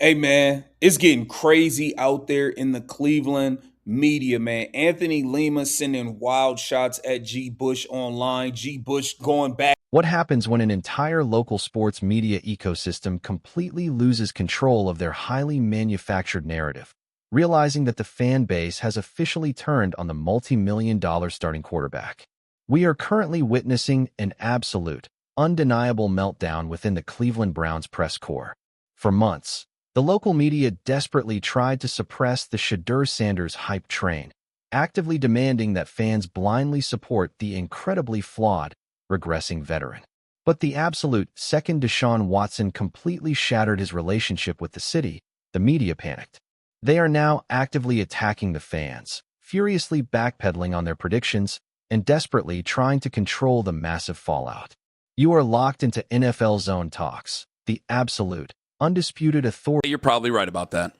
Hey man, it's getting crazy out there in the Cleveland media, man. Anthony Lima sending wild shots at G. Bush online. G. Bush going back. What happens when an entire local sports media ecosystem completely loses control of their highly manufactured narrative, realizing that the fan base has officially turned on the multi-million-dollar starting quarterback? We are currently witnessing an absolute, undeniable meltdown within the Cleveland Browns press corps. For months, the local media desperately tried to suppress the Shedeur Sanders hype train, actively demanding that fans blindly support the incredibly flawed, regressing veteran. But the absolute second Deshaun Watson completely shattered his relationship with the city. The media panicked. They are now actively attacking the fans, furiously backpedaling on their predictions, and desperately trying to control the massive fallout. You are locked into NFL Zone Talks, the absolute, undisputed authority. You're probably right about that.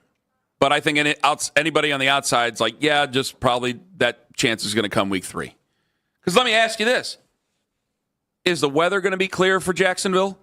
But I think anybody on the outside is like, yeah, just probably that chance is going to come week 3. Because let me ask you this. Is the weather going to be clear for Jacksonville?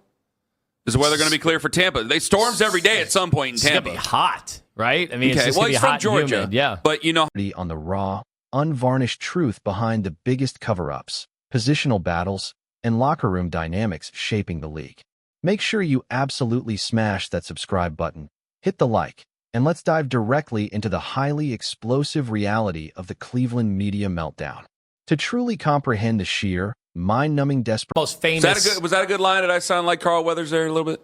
Is the weather going to be clear for Tampa? They storms every day at some point in Tampa. It's going to be hot, right? I mean, okay. It's just Well, going he's to be from hot Georgia. and humid, yeah. But, you know. On the raw, unvarnished truth behind the biggest cover-ups, positional battles, and locker room dynamics shaping the league. Make sure you absolutely smash that subscribe button, hit the like, and let's dive directly into the highly explosive reality of the Cleveland media meltdown. To truly comprehend the sheer, mind-numbing desperation. Most famous. Was that a good line? Did I sound like Carl Weathers there a little bit?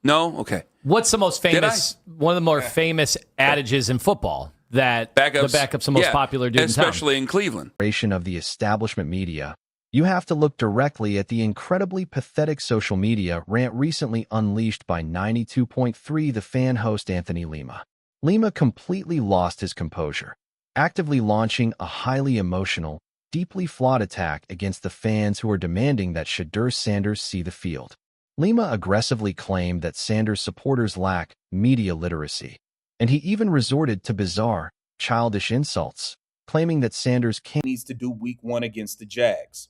No? Okay. What's the most famous, one of the more famous adages in football? That backups, the backup's the most popular dude especially in in Cleveland. Of the establishment media, you have to look directly at the incredibly pathetic social media rant recently unleashed by 92.3 The Fan host Anthony Lima. Lima completely lost his composure, actively launching a highly emotional, deeply flawed attack against the fans who are demanding that Shedeur Sanders see the field. Lima aggressively claimed that Sanders supporters lack media literacy, and he even resorted to bizarre, childish insults, claiming that Sanders needs to do week 1 against the Jags.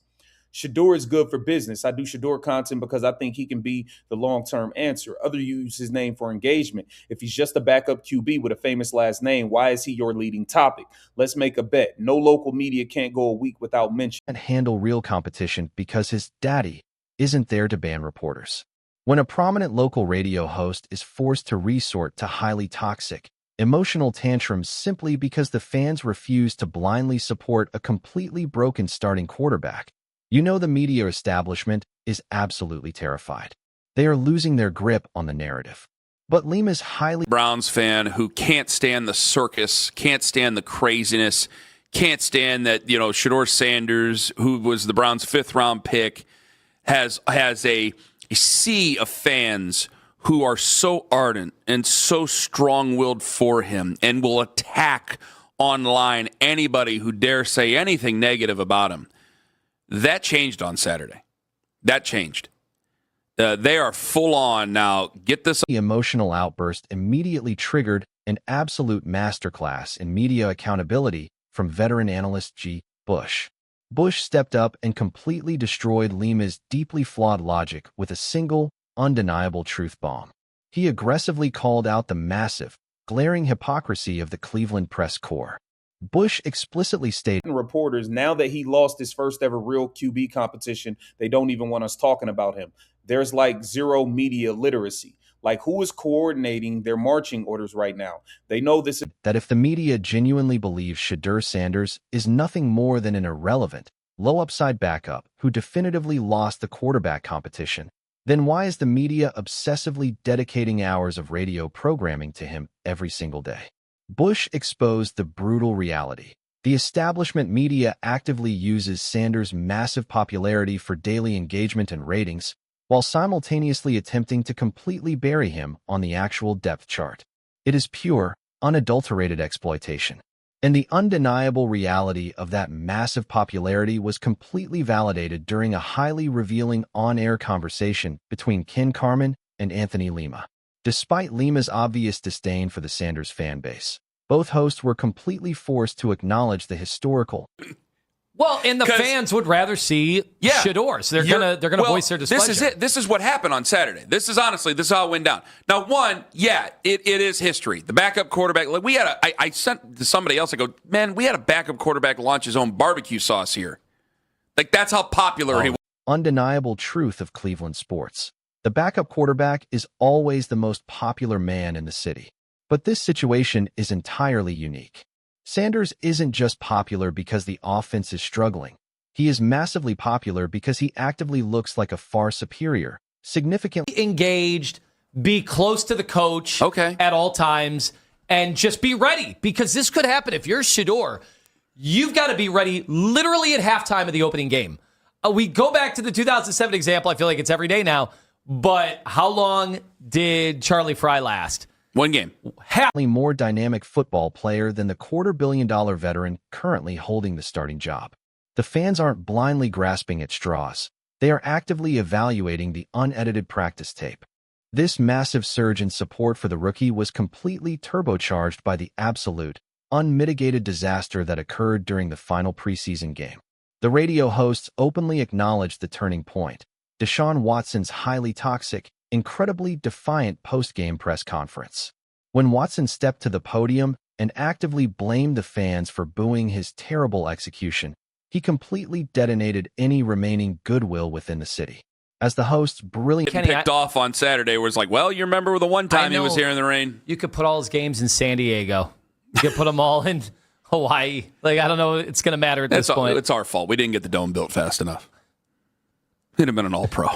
Shedeur is good for business. I do Shedeur content because I think he can be the long-term answer. Others use his name for engagement. If he's just a backup QB with a famous last name, why is he your leading topic? Let's make a bet. No local media can't go a week without mention. Can't handle real competition because his daddy isn't there to ban reporters. When a prominent local radio host is forced to resort to highly toxic, emotional tantrums simply because the fans refuse to blindly support a completely broken starting quarterback, you know the media establishment is absolutely terrified. They are losing their grip on the narrative. But Lima's highly Browns fan who can't stand the circus, can't stand the craziness, can't stand that, Shedeur Sanders, who was the Browns' 5th-round pick, has a sea of fans who are so ardent and so strong-willed for him and will attack online anybody who dare say anything negative about him. That changed on Saturday. That changed. They are full on now. Get this. The emotional outburst immediately triggered an absolute masterclass in media accountability from veteran analyst G. Bush. Bush stepped up and completely destroyed Lima's deeply flawed logic with a single, undeniable truth bomb. He aggressively called out the massive, glaring hypocrisy of the Cleveland press corps. Bush explicitly stated, reporters, now that he lost his first ever real QB competition, they don't even want us talking about him. There's like zero media literacy. Like, who is coordinating their marching orders right now? They know this. That if the media genuinely believes Shedeur Sanders is nothing more than an irrelevant, low-upside backup who definitively lost the quarterback competition, then why is the media obsessively dedicating hours of radio programming to him every single day? Bush exposed the brutal reality. The establishment media actively uses Sanders' massive popularity for daily engagement and ratings, while simultaneously attempting to completely bury him on the actual depth chart. It is pure, unadulterated exploitation. And the undeniable reality of that massive popularity was completely validated during a highly revealing on-air conversation between Ken Carman and Anthony Lima. Despite Lima's obvious disdain for the Sanders fan base, both hosts were completely forced to acknowledge the historical Well, and the fans would rather see Shedeur, so they're gonna voice their displeasure. This is it. This is what happened on Saturday. This is how it went down. Now, it is history. The backup quarterback. Like I sent to somebody else. I go, man, we had a backup quarterback launch his own barbecue sauce here. Like that's how popular he was. Undeniable truth of Cleveland sports. The backup quarterback is always the most popular man in the city. But this situation is entirely unique. Sanders isn't just popular because the offense is struggling. He is massively popular because he actively looks like a far superior, significantly engaged, be close to the coach at all times, and just be ready. Because this could happen. If you're Shedeur, you've got to be ready literally at halftime of the opening game. We go back to the 2007 example. I feel like it's every day now. But how long did Charlie Fry last? One game. More dynamic football player than the $250 million veteran currently holding the starting job. The fans aren't blindly grasping at straws. They are actively evaluating the unedited practice tape. This massive surge in support for the rookie was completely turbocharged by the absolute, unmitigated disaster that occurred during the final preseason game. The radio hosts openly acknowledged the turning point, Deshaun Watson's highly toxic, incredibly defiant post-game press conference. When Watson stepped to the podium and actively blamed the fans for booing his terrible execution, he completely detonated any remaining goodwill within the city. As the host brilliantly picked off on Saturday, was like, well, you remember the one time he was here in the rain? You could put all his games in San Diego. You could put them all in Hawaii. Like, I don't know. It's going to matter at this point. It's our fault. We didn't get the dome built fast enough. He'd have been an all-pro.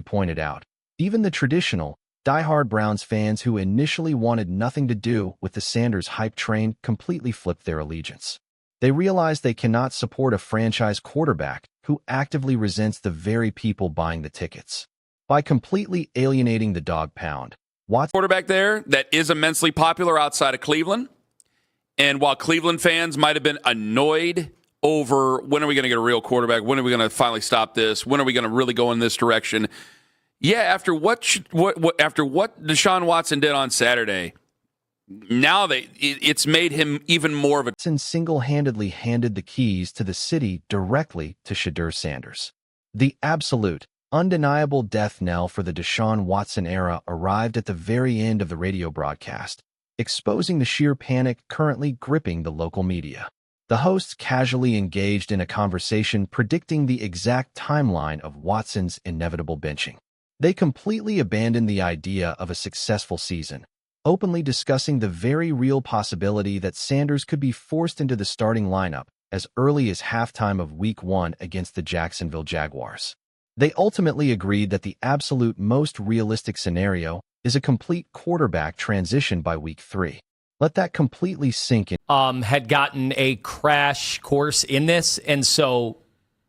Pointed out, even the traditional, diehard Browns fans who initially wanted nothing to do with the Sanders hype train completely flipped their allegiance. They realized they cannot support a franchise quarterback who actively resents the very people buying the tickets. By completely alienating the dog pound, Watson quarterback there that is immensely popular outside of Cleveland. And while Cleveland fans might have been annoyed over when are we going to get a real quarterback? When are we going to finally stop this? When are we going to really go in this direction? Yeah, after what Deshaun Watson did on Saturday, now it's made him even more of a... Watson single-handedly handed the keys to the city directly to Shedeur Sanders. The absolute, undeniable death knell for the Deshaun Watson era arrived at the very end of the radio broadcast, exposing the sheer panic currently gripping the local media. The hosts casually engaged in a conversation predicting the exact timeline of Watson's inevitable benching. They completely abandoned the idea of a successful season, openly discussing the very real possibility that Sanders could be forced into the starting lineup as early as halftime of Week 1 against the Jacksonville Jaguars. They ultimately agreed that the absolute most realistic scenario is a complete quarterback transition by Week 3. Let that completely sink in. Had gotten a crash course in this, and so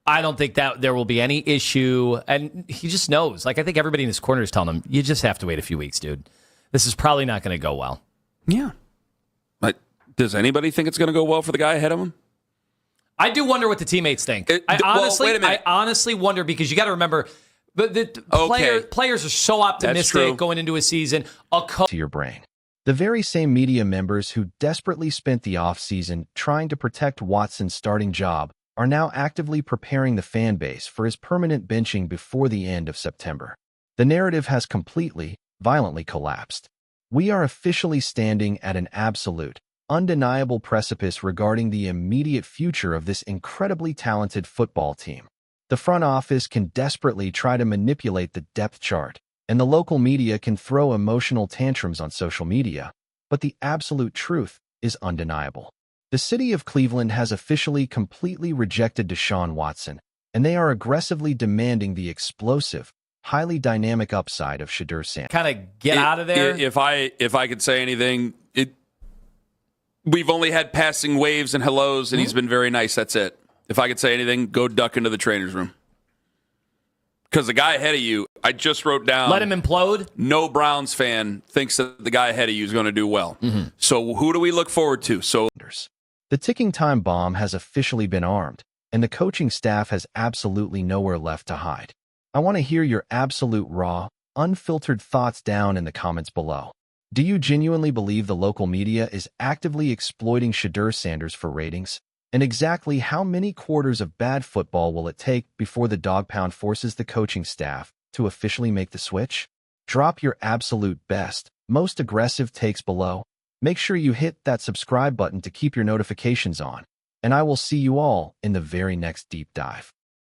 I don't think that there will be any issue. And he just knows. Like, I think everybody in his corner is telling him, you just have to wait a few weeks, dude. This is probably not going to go well. Yeah. But does anybody think it's going to go well for the guy ahead of him? I do wonder what the teammates think. I honestly wonder, because you got to remember, players are so optimistic going into a season. To your brain. The very same media members who desperately spent the offseason trying to protect Watson's starting job are now actively preparing the fan base for his permanent benching before the end of September. The narrative has completely, violently collapsed. We are officially standing at an absolute, undeniable precipice regarding the immediate future of this incredibly talented football team. The front office can desperately try to manipulate the depth chart, and the local media can throw emotional tantrums on social media, but the absolute truth is undeniable. The city of Cleveland has officially completely rejected Deshaun Watson, and they are aggressively demanding the explosive, highly dynamic upside of Shedeur Sanders. Kind of get out of there. If I could say anything, we've only had passing waves and hellos, and he's been very nice. That's it. If I could say anything, go duck into the trainer's room. Because the guy ahead of you, I just wrote down. Let him implode? No Browns fan thinks that the guy ahead of you is going to do well. Mm-hmm. So who do we look forward to? The ticking time bomb has officially been armed, and the coaching staff has absolutely nowhere left to hide. I want to hear your absolute raw, unfiltered thoughts down in the comments below. Do you genuinely believe the local media is actively exploiting Shedeur Sanders for ratings? And exactly how many quarters of bad football will it take before the dog pound forces the coaching staff to officially make the switch? Drop your absolute best, most aggressive takes below. Make sure you hit that subscribe button to keep your notifications on. And I will see you all in the very next deep dive.